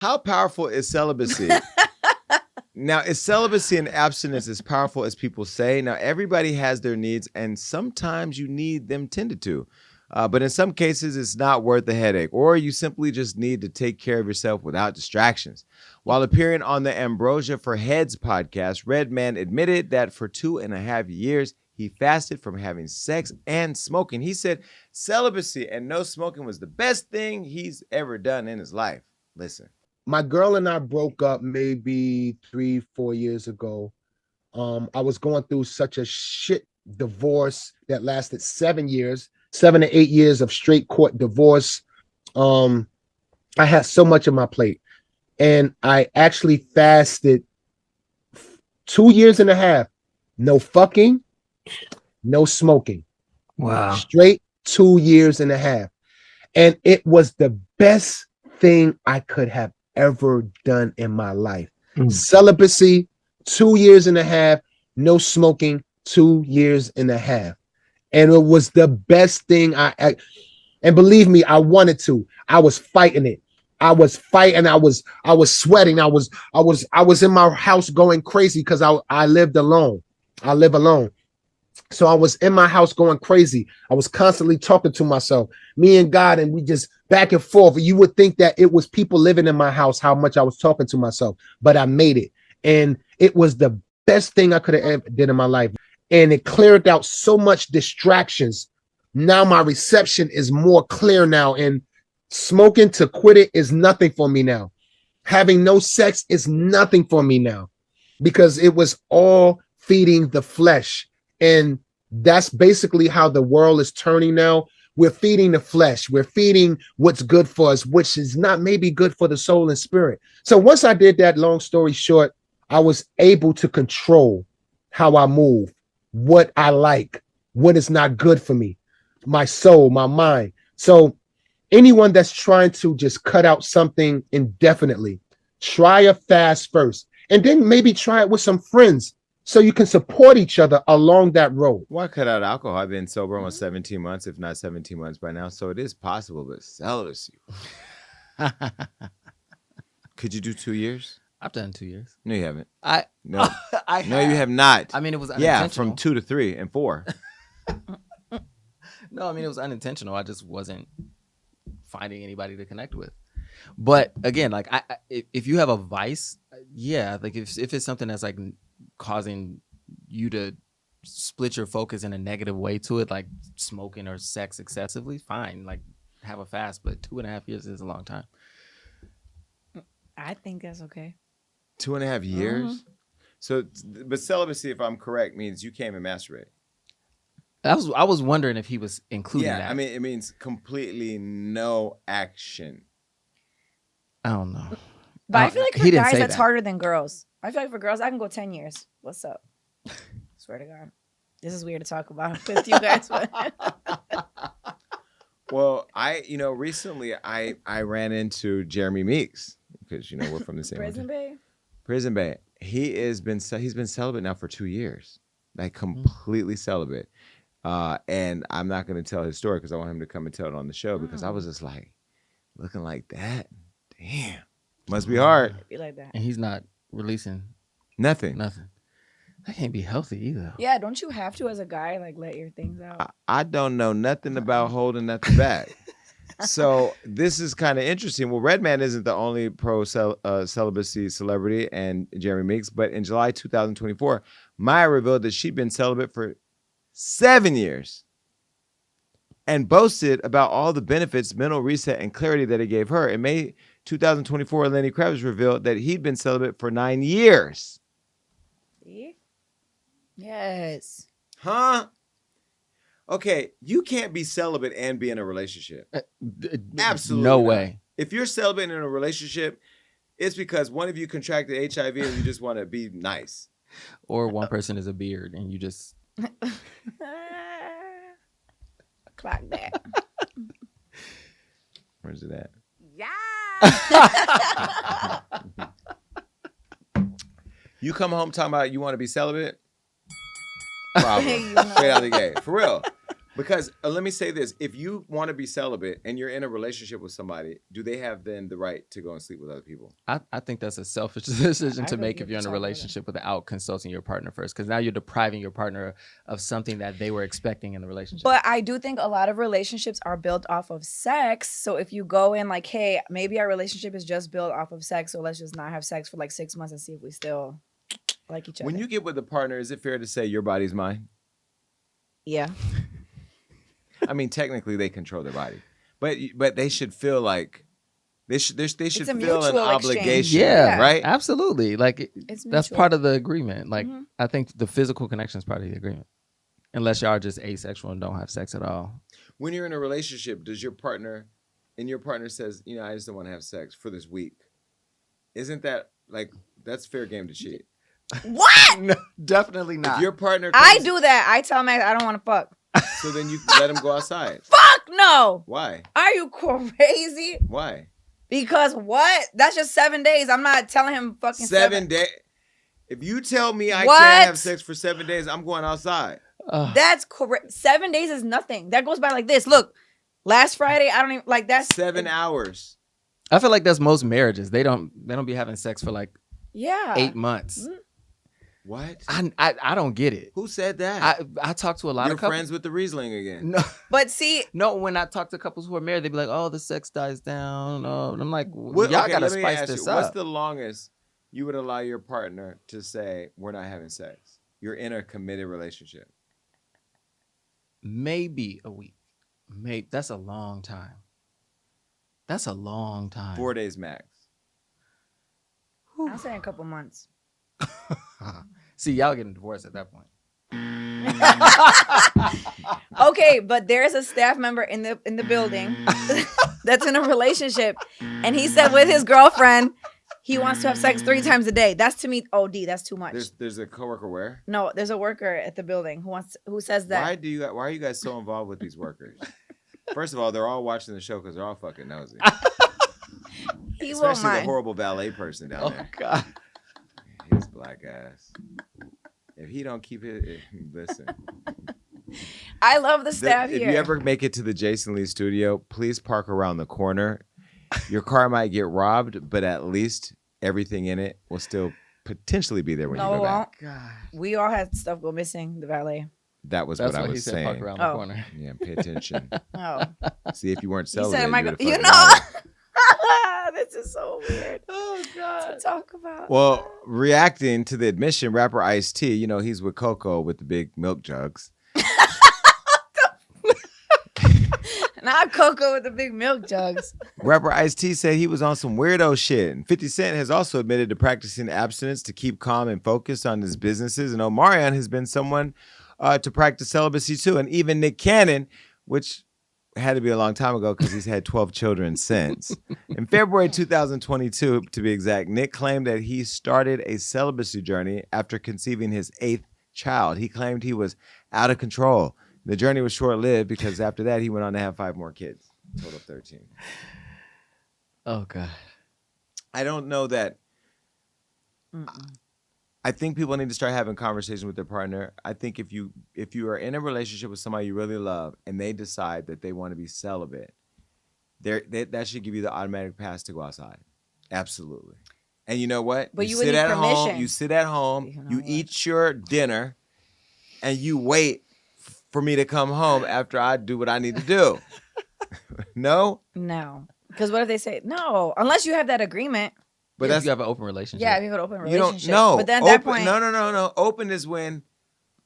How powerful is celibacy? Now, is celibacy and abstinence as powerful as people say? Now, everybody has their needs, and sometimes you need them tended to. But in some cases, it's not worth the headache, or you simply just need to take care of yourself without distractions. While appearing on the Ambrosia for Heads podcast, Redman admitted that for 2.5 years, he fasted from having sex and smoking. He said celibacy and no smoking was the best thing he's ever done in his life. Listen. My girl and I broke up maybe 3-4 years ago. I was going through such a shit divorce that lasted 7 years, 7 to 8 years of straight court divorce. I had so much on my plate, and I actually fasted 2 years and a half. No fucking, no smoking. Wow. Straight 2 years and a half. And it was the best thing I could have ever done in my life. Celibacy, 2 years and a half, no smoking, 2 years and a half. And it was the best thing and believe me, I wanted to. I was fighting it. I was fighting. I was sweating. I was in my house going crazy because I lived alone. I live alone. So I was in my house going crazy. I was constantly talking to myself, me and God, and we just back and forth. You would think that it was people living in my house, how much I was talking to myself, but I made it. And it was the best thing I could have ever did in my life. And it cleared out so much distractions. Now my reception is more clear now, and smoking to quit it is nothing for me now. Having no sex is nothing for me now because it was all feeding the flesh. And that's basically how the world is turning now. We're feeding the flesh. We're feeding what's good for us, which is not maybe good for the soul and spirit. So once I did that, long story short, I was able to control how I move, what I like, what is not good for me, my soul, my mind. So anyone that's trying to just cut out something indefinitely, try a fast first, and then maybe try it with some friends, so you can support each other along that road. Why cut out alcohol? I've been sober almost 17 months, if not 17 months by now. So it is possible, but celibacy. Could you do 2 years? I've done 2 years. No, you haven't. No, No, you have not. I mean, it was unintentional. Yeah, from 2 to 3 and 4. No, I mean, it was unintentional. I just wasn't finding anybody to connect with. But again, like if you have a vice, yeah, like if it's something that's like causing you to split your focus in a negative way to it, like smoking or sex excessively, fine, like have a fast, but 2.5 years is a long time. I think that's okay. 2.5 years? So, but celibacy, if I'm correct, means you can't even masturbate. I was wondering if he was including that. I mean, it means completely no action. I don't know. But I feel like for he didn't guys, say that's that. harder than girls. I feel like for girls, I can go 10 years. What's up? Swear to God. This is weird to talk about with you guys. Well, recently I ran into Jeremy Meeks because, we're from the same Prison Bay. He's been celibate now for 2 years, like completely celibate. And I'm not going to tell his story because I want him to come and tell it on the show because I was just like, looking like that. Damn. Must be hard. Be like that. And he's not releasing Nothing. That can't be healthy either. Yeah, don't you have to as a guy like let your things out? I don't know nothing about holding nothing back. So this is kind of interesting. Well, Redman isn't the only celibacy celebrity and Jeremy Meeks, but in July 2024, Maya revealed that she'd been celibate for 7 years and boasted about all the benefits, mental reset, and clarity that it gave her. In May 2024, Lenny Kravitz revealed that he'd been celibate for 9 years. See? Yes. Huh? Okay, you can't be celibate and be in a relationship. Absolutely no not. way. If you're celibate in a relationship, it's because one of you contracted HIV and you just want to be nice. Or one person is a beard and you just... Clock that. Where's it at? Yeah. You come home talking about you want to be celibate? Problem. Straight out the gate. For real. Because let me say this: if you want to be celibate and you're in a relationship with somebody, do they have then the right to go and sleep with other people? I think that's a selfish decision I to really make get if you're in a the talk about it. relationship without consulting your partner first, because now you're depriving your partner of something that they were expecting in the relationship. But I do think a lot of relationships are built off of sex. So if you go in like, hey, maybe our relationship is just built off of sex, so let's just not have sex for like 6 months and see if we still like each other. When you get with a partner, is it fair to say your body's mine? Yeah. I mean, technically they control their body, but they should feel like they should a feel an mutual exchange. obligation. yeah, right. Absolutely. Like It's that's mutual. part of the agreement. Like Mhm. I think the physical connection is part of the agreement, unless y'all are just asexual and don't have sex at all. When you're in a relationship, does your partner says, I just don't want to have sex for this week? Isn't that like that's fair game to cheat? What? No, definitely If your partner, I comes- do that. I tell Max I don't want to fuck. so then you let him go outside. Fuck no. Why? Are you crazy? Why? Because what? That's just 7 days. I'm not telling him fucking 7 days. If you tell me I What? can't have sex for 7 days, I'm going outside. That's correct. 7 days is nothing. That goes by like this. Look, last Friday, I don't even like that's 7 hours. I feel like that's most marriages. They don't be having sex for like Yeah. 8 months. Mhm. What? I don't get it. Who said that? I talk to a lot You're of couples. friends with the Riesling again. No, But see, no. When I talk to couples who are married, they be like, "Oh, the sex dies down." Oh, and I'm like, What- "Y'all okay, gotta let me spice ask this you, What's up." the longest you would allow your partner to say, we're not having sex? You're in a committed relationship. Maybe a week. Maybe that's a long time. That's a long time. 4 days max. I'll say a couple months. See, y'all getting divorced at that point. Okay, but there's a staff member in the building that's in a relationship, and he said with his girlfriend, he wants to have sex 3 times a day. That's to me OD. That's too much. There's a coworker where? No, there's a worker at the building who says that. Why are you guys so involved with these workers? First of all, they're all watching the show because they're all fucking nosy. He won't Especially the mind. horrible valet person down there. God. His black ass. If he don't keep it, listen. I love the staff If here. you ever make it to the Jason Lee studio, please park around the corner. Your car might get robbed, but at least everything in it will still potentially be there when No, you go it back. won't. God. We all had stuff go missing. The valet. That was That's what I what he was said. Park saying. around Oh. the corner. Yeah, pay attention. Oh, See, if you weren't he celibate, said, you "Michael, would've you fucking know." known. This is so weird Oh to talk about. Well, reacting to the admission, rapper Ice-T, he's with Coco with the big milk jugs. Not Coco with the big milk jugs. Rapper Ice-T said he was on some weirdo shit. And 50 Cent has also admitted to practicing abstinence to keep calm and focused on his businesses. And Omarion has been someone to practice celibacy too. And even Nick Cannon, which had to be a long time ago because he's had 12 children since. In February 2022, to be exact, Nick claimed that he started a celibacy journey after conceiving his 8th child. He claimed he was out of control. The journey was short-lived because after that, he went on to have 5 more kids, a total of 13. Oh God. I don't know that. Mm-mm. I think people need to start having conversations with their partner. I think if you are in a relationship with somebody you really love and they decide that they want to be celibate, that should give you the automatic pass to go outside. Absolutely. And you know what? But you sit would need at home. permission. You sit at home. You know You what? eat your dinner, and you wait for me to come home after I do what I need to do. No, No, because what if they say no? Unless you have that agreement. but If that's you have an open relationship. Yeah, if you have an open you relationship. don't know. But then at that Open- point, no. Open is when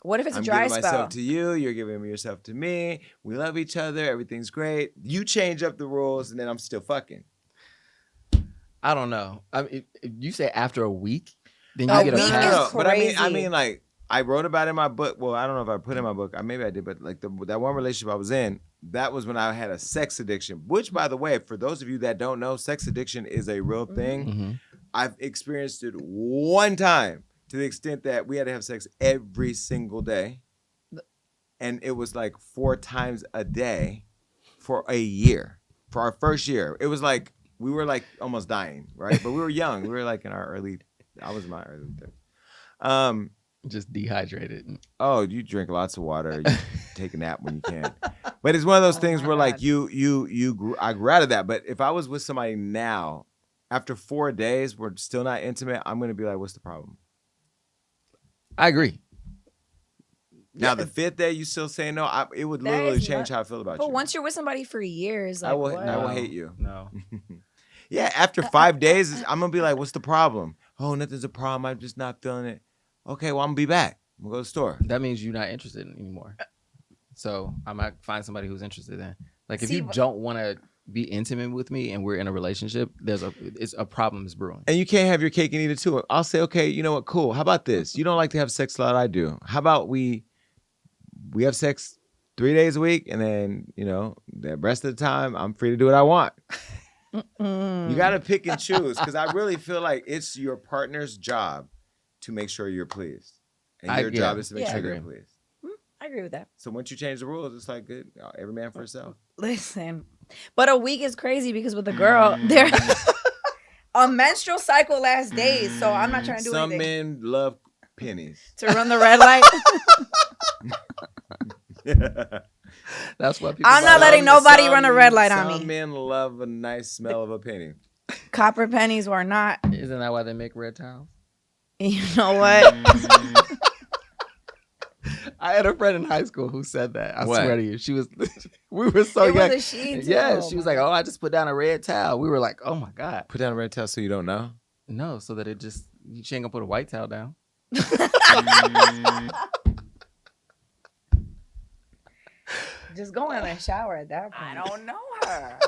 what if it's a I'm dry giving spell? myself to you. You're giving yourself to me. We love each other. Everything's great. You change up the rules, and then I'm still fucking. I don't know. I mean, if you say after a week, then A you get a week pass. is But I crazy. mean, like I wrote about it in my book. Well, I don't know if I put it in my book. Maybe I did, but like that one relationship I was in, that was when I had a sex addiction. Which, by the way, for those of you that don't know, sex addiction is a real thing. Mhm. I've experienced it one time to the extent that we had to have sex every single day. And it was like 4 times a day for a year. For our first year. It was like, we were like almost dying, right? But we were young. We were like in our I was in my early 30s. Just dehydrated. Oh, you drink lots of water. take a nap when you can. But it's one of those Oh things my where like God. I grew out of that. But if I was with somebody now, after 4 days, we're still not intimate, I'm gonna be like, what's the problem? I agree. Now the 5th day, you still saying no? It would That literally is change not- how I feel about But you. once you're with somebody for years, like I will what? hate you. No. Yeah, after 5 days, I'm gonna be like, what's the problem? Oh, nothing's a problem. I'm just not feeling it. Okay, well, I'm gonna be back. I'm gonna go to the store. That means you're not interested anymore. So I might find somebody who's interested in. Like if See, you but- don't want to be intimate with me and we're in a relationship, it's a problem is brewing. And you can't have your cake and eat it too. I'll say, okay, you know what? Cool. How about this? You don't like to have sex a lot. I do. How about we have sex 3 days a week, and then the rest of the time I'm free to do what I want. You got to pick and choose, because I really feel like it's your partner's job to make sure you're pleased, and your job is to make Yeah. sure they're pleased. I agree with that. So once you change the rules, it's like good. Every man for himself. Listen, but a week is crazy because with a girl, there a menstrual cycle lasts days. So I'm not trying to do Some anything men love pennies. to run the red light. That's why people. I'm not letting nobody run a red light on Some me. men love a nice smell of a penny. Copper pennies or not. Isn't that why they make red towels? You know what? I had a friend in high school who said that. I What? swear to you, she was. We were so It was young. a she, too. Yeah, she was like, "Oh, I just put down a red towel." We were like, "Oh my god, Put down a red towel so you don't know. no!" So that she ain't gonna put a white towel down. Just go in the shower at that point. I don't know her.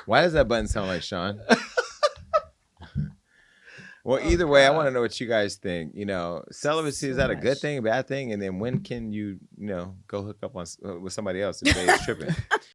Why does that button sound like Sean? Well, either way, I want to know what you guys think. Celibacy, is that a good thing, bad thing? And then when can you, go hook up with somebody else if they're tripping?